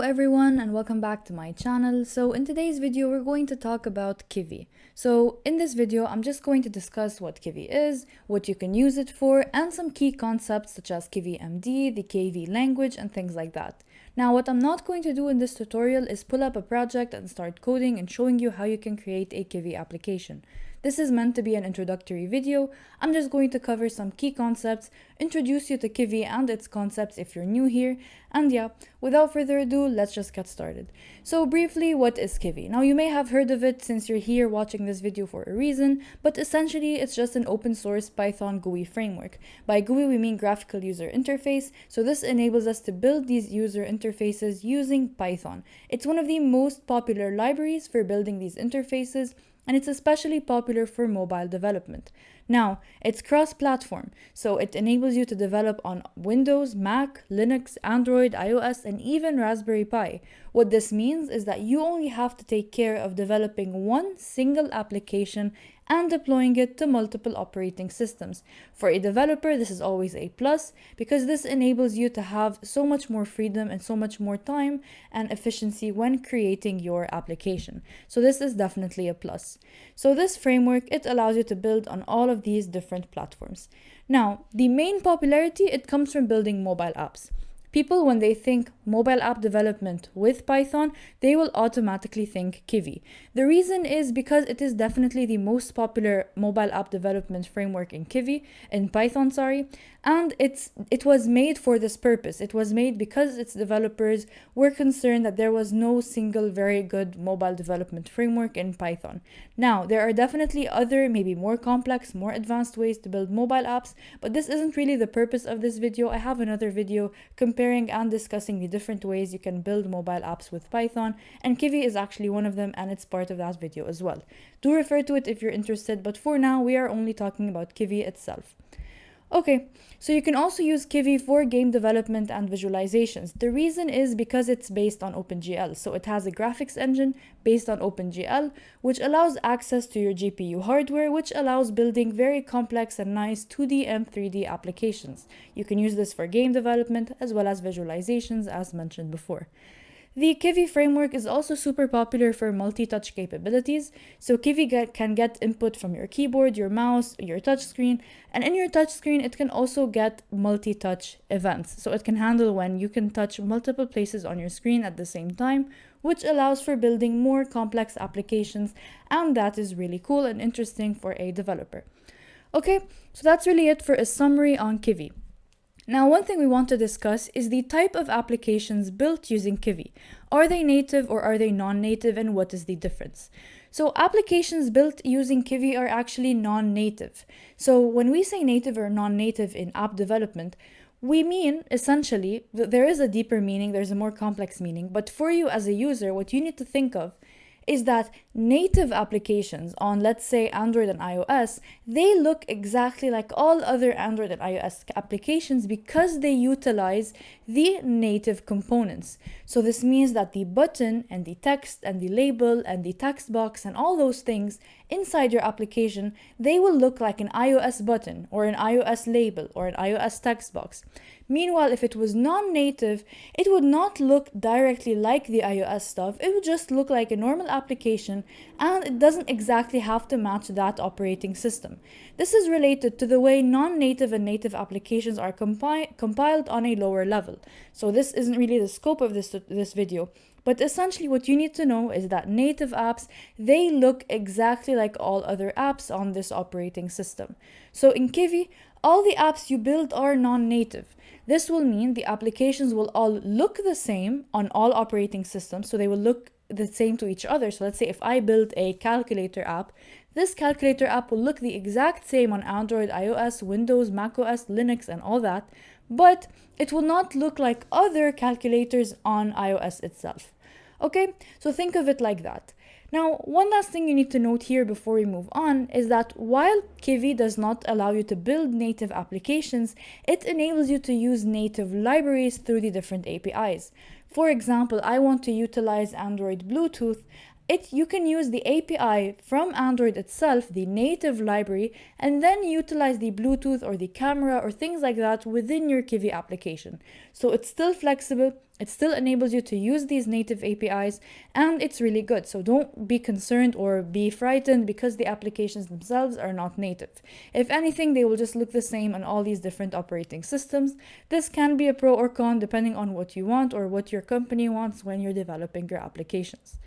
everyone and welcome back to my channel. So in today's video we're going to talk about Kivy. So in this video I'm just going to discuss what Kivy is, what you can use it for, and some key concepts such as KivyMD, the KV language, and things like that. Now what I'm not going to do in this tutorial is pull up a project and start coding and showing you how you can create a Kivy application. This is meant to be an introductory video. I'm just going to cover some key concepts, introduce you to Kivy and its concepts if you're new here, and yeah, without further ado, let's just get started. So briefly, what is Kivy? Now you may have heard of it since you're here watching this video for a reason, but essentially it's just an open source Python GUI framework. By GUI we mean graphical user interface, so this enables us to build these user interfaces using Python. It's one of the most popular libraries for building these interfaces, and it's especially popular for mobile development. Now, it's cross-platform, so it enables you to develop on Windows, Mac, Linux, Android, iOS, and even Raspberry Pi. What this means is that you only have to take care of developing one single application and deploying it to multiple operating systems. For a developer, this is always a plus because this enables you to have so much more freedom and so much more time and efficiency when creating your application. So this is definitely a plus. So this framework, it allows you to build on all of these different platforms. Now, the main popularity, it comes from building mobile apps. People, when they think mobile app development with Python, they will automatically think Kivy. The reason is because it is definitely the most popular mobile app development framework in Python, and it was made for this purpose. It was made because its developers were concerned that there was no single very good mobile development framework in Python. Now, there are definitely other, maybe more complex, more advanced ways to build mobile apps, but this isn't really the purpose of this video. I have another video comparing and discussing the different ways you can build mobile apps with Python, and Kivy is actually one of them, and it's part of that video as well. Do refer to it if you're interested, but for now we are only talking about Kivy itself. Okay, so you can also use Kivy for game development and visualizations. The reason is because it's based on OpenGL. So it has a graphics engine based on OpenGL, which allows access to your GPU hardware, which allows building very complex and nice 2D and 3D applications. You can use this for game development as well as visualizations, as mentioned before. The Kivy framework is also super popular for multi-touch capabilities. So Kivy can get input from your keyboard, your mouse, your touchscreen, and in your touchscreen it can also get multi-touch events. So it can handle when you can touch multiple places on your screen at the same time, which allows for building more complex applications, and that is really cool and interesting for a developer. Okay, so that's really it for a summary on Kivy. Now, one thing we want to discuss is the type of applications built using Kivy. Are they native or are they non-native, and what is the difference? So applications built using Kivy are actually non-native. So when we say native or non-native in app development, we mean essentially that there is a deeper meaning, there's a more complex meaning, but for you as a user, what you need to think of is that native applications on, let's say, Android and iOS, they look exactly like all other Android and iOS applications because they utilize the native components. So this means that the button and the text and the label and the text box and all those things inside your application, they will look like an iOS button or an iOS label or an iOS text box. Meanwhile, if it was non-native, it would not look directly like the iOS stuff. It would just look like a normal application, and it doesn't exactly have to match that operating system. This is related to the way non-native and native applications are compiled on a lower level. So this isn't really the scope of this video. But essentially what you need to know is that native apps, they look exactly like all other apps on this operating system. So in Kivy, all the apps you build are non-native. This will mean the applications will all look the same on all operating systems, so they will look the same to each other. So let's say if I build a calculator app, this calculator app will look the exact same on Android, iOS, Windows, macOS, Linux, and all that, but it will not look like other calculators on iOS itself. Okay, so think of it like that. Now, one last thing you need to note here before we move on is that while Kivy does not allow you to build native applications, it enables you to use native libraries through the different APIs. For example, I want to utilize Android Bluetooth. you can use the API from Android itself, the native library, and then utilize the Bluetooth or the camera or things like that within your Kivy application. So it's still flexible, it still enables you to use these native APIs, and it's really good. So don't be concerned or be frightened because the applications themselves are not native. If anything, they will just look the same on all these different operating systems. This can be a pro or con depending on what you want or what your company wants when you're developing your applications.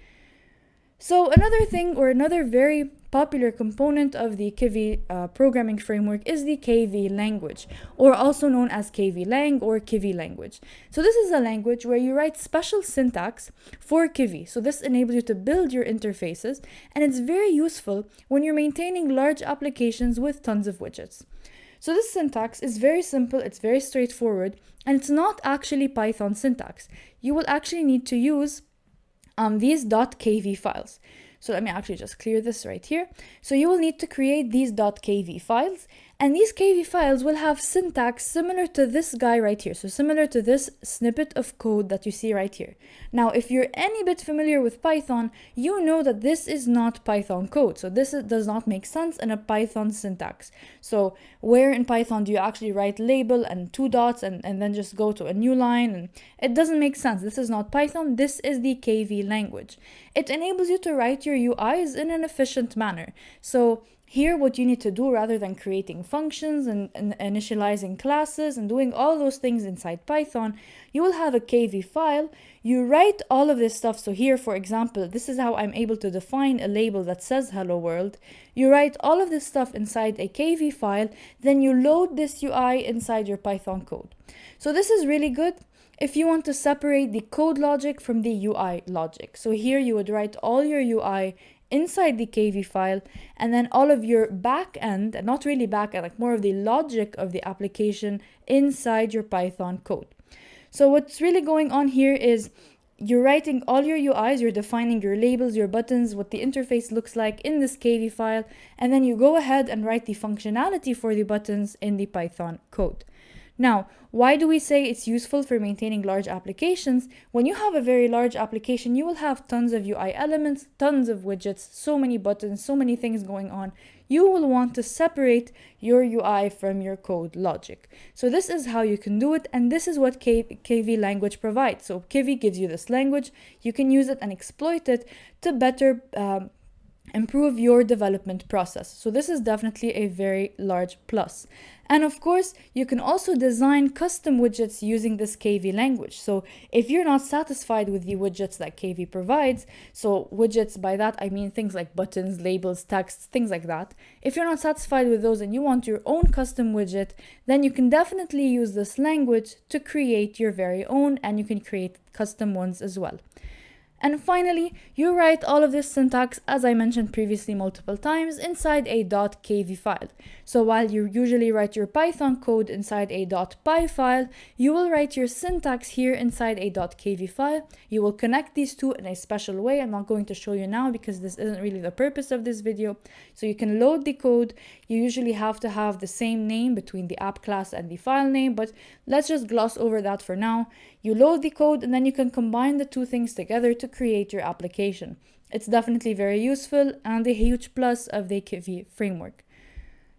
So another thing, or another very popular component of the Kivy programming framework is the KV language, or also known as KV Lang or Kivy Language. So this is a language where you write special syntax for Kivy. So this enables you to build your interfaces, and it's very useful when you're maintaining large applications with tons of widgets. So this syntax is very simple, it's very straightforward, and it's not actually Python syntax. You will actually need to use these .kv files. So let me actually just clear this right here. So you will need to create these .kv files, and these KV files will have syntax similar to this guy right here. So similar to this snippet of code that you see right here. Now, if you're any bit familiar with Python, you know that this is not Python code. So this does not make sense in a Python syntax. So where in Python do you actually write label and 2 dots and then just go to a new line? And it doesn't make sense. This is not Python. This is the KV language. It enables you to write your UIs in an efficient manner. So here, what you need to do, rather than creating functions and initializing classes and doing all those things inside Python, you will have a KV file. You write all of this stuff. So here, for example, this is how I'm able to define a label that says hello world. You write all of this stuff inside a KV file, then you load this UI inside your Python code. So this is really good if you want to separate the code logic from the UI logic. So here you would write all your UI inside the KV file, and then all of your backend, not really backend, like more of the logic of the application inside your Python code. So what's really going on here is you're writing all your UIs, you're defining your labels, your buttons, what the interface looks like in this KV file, and then you go ahead and write the functionality for the buttons in the Python code. Now, why do we say it's useful for maintaining large applications? When you have a very large application, you will have tons of UI elements, tons of widgets, so many buttons, so many things going on. You will want to separate your UI from your code logic. So this is how you can do it, and this is what KV language provides. So Kivy gives you this language, you can use it and exploit it to better improve your development process. So this is definitely a very large plus. And of course, you can also design custom widgets using this KV language. So if you're not satisfied with the widgets that KV provides, so widgets, by that I mean things like buttons, labels, texts, things like that. If you're not satisfied with those and you want your own custom widget, then you can definitely use this language to create your very own, and you can create custom ones as well. And finally, you write all of this syntax, as I mentioned previously multiple times, inside a .kv file. So while you usually write your Python code inside a .py file, you will write your syntax here inside a .kv file. You will connect these two in a special way. I'm not going to show you now because this isn't really the purpose of this video. So you can load the code. You usually have to have the same name between the app class and the file name, but let's just gloss over that for now. You load the code and then you can combine the two things together to create your application. It's definitely very useful and a huge plus of the Kivy framework.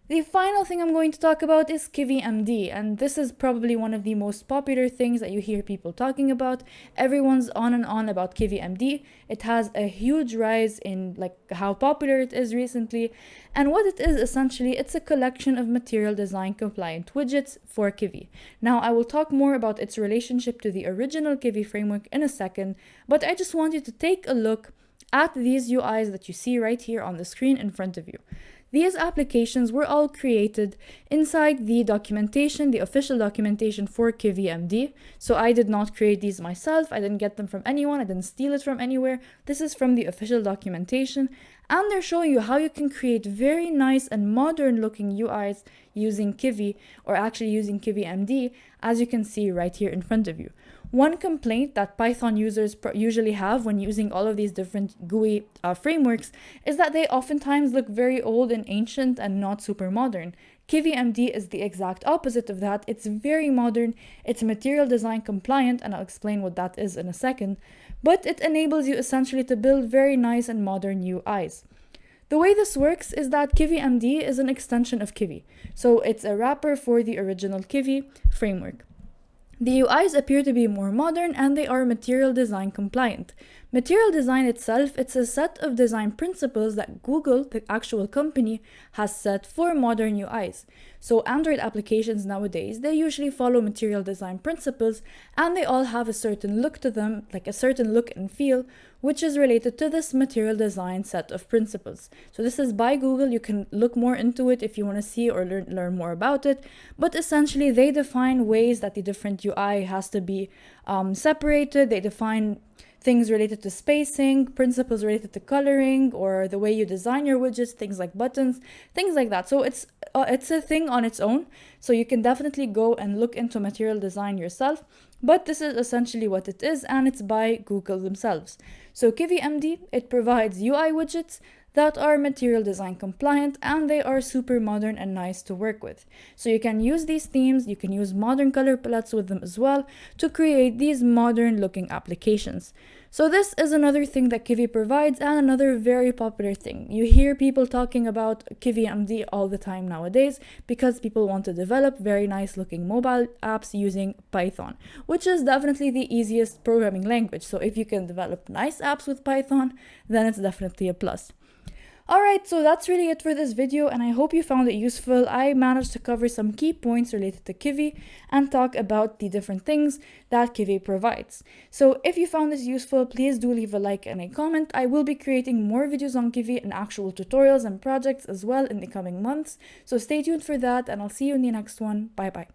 The final thing I'm going to talk about is KivyMD, and this is probably one of the most popular things that you hear people talking about. Everyone's on and on about KivyMD. It has a huge rise in how popular it is recently, and what it is essentially, it's a collection of material design compliant widgets for Kivy. Now I will talk more about its relationship to the original Kivy framework in a second, but I just want you to take a look at these UIs that you see right here on the screen in front of you. These applications were all created inside the documentation, the official documentation for KivyMD. So I did not create these myself. I didn't get them from anyone. I didn't steal it from anywhere. This is from the official documentation. And they're showing you how you can create very nice and modern looking UIs using Kivy, or actually using KivyMD, as you can see right here in front of you. One complaint that Python users usually have when using all of these different GUI frameworks is that they oftentimes look very old and ancient and not super modern. KivyMD is the exact opposite of that. It's very modern, it's material design compliant, and I'll explain what that is in a second, but it enables you essentially to build very nice and modern UIs. The way this works is that KivyMD is an extension of Kivy, so it's a wrapper for the original Kivy framework. The UIs appear to be more modern and they are material design compliant. Material design itself, it's a set of design principles that Google, the actual company, has set for modern UIs. So Android applications nowadays, they usually follow material design principles and they all have a certain look to them, like a certain look and feel, which is related to this material design set of principles. So this is by Google. You can look more into it if you want to see or learn more about it. But essentially, they define ways that the different UI has to be separated. They define things related to spacing, principles related to coloring, or the way you design your widgets, things like buttons, things like that. So it's a thing on its own. So you can definitely go and look into material design yourself. But this is essentially what it is, and it's by Google themselves. So KivyMD, it provides UI widgets that are material design compliant and they are super modern and nice to work with. So you can use these themes, you can use modern color palettes with them as well to create these modern looking applications. So this is another thing that Kivy provides and another very popular thing. You hear people talking about KivyMD all the time nowadays because people want to develop very nice looking mobile apps using Python, which is definitely the easiest programming language. So if you can develop nice apps with Python, then it's definitely a plus. Alright, so that's really it for this video and I hope you found it useful. I managed to cover some key points related to Kivy and talk about the different things that Kivy provides. So if you found this useful, please do leave a like and a comment. I will be creating more videos on Kivy and actual tutorials and projects as well in the coming months. So stay tuned for that and I'll see you in the next one. Bye bye.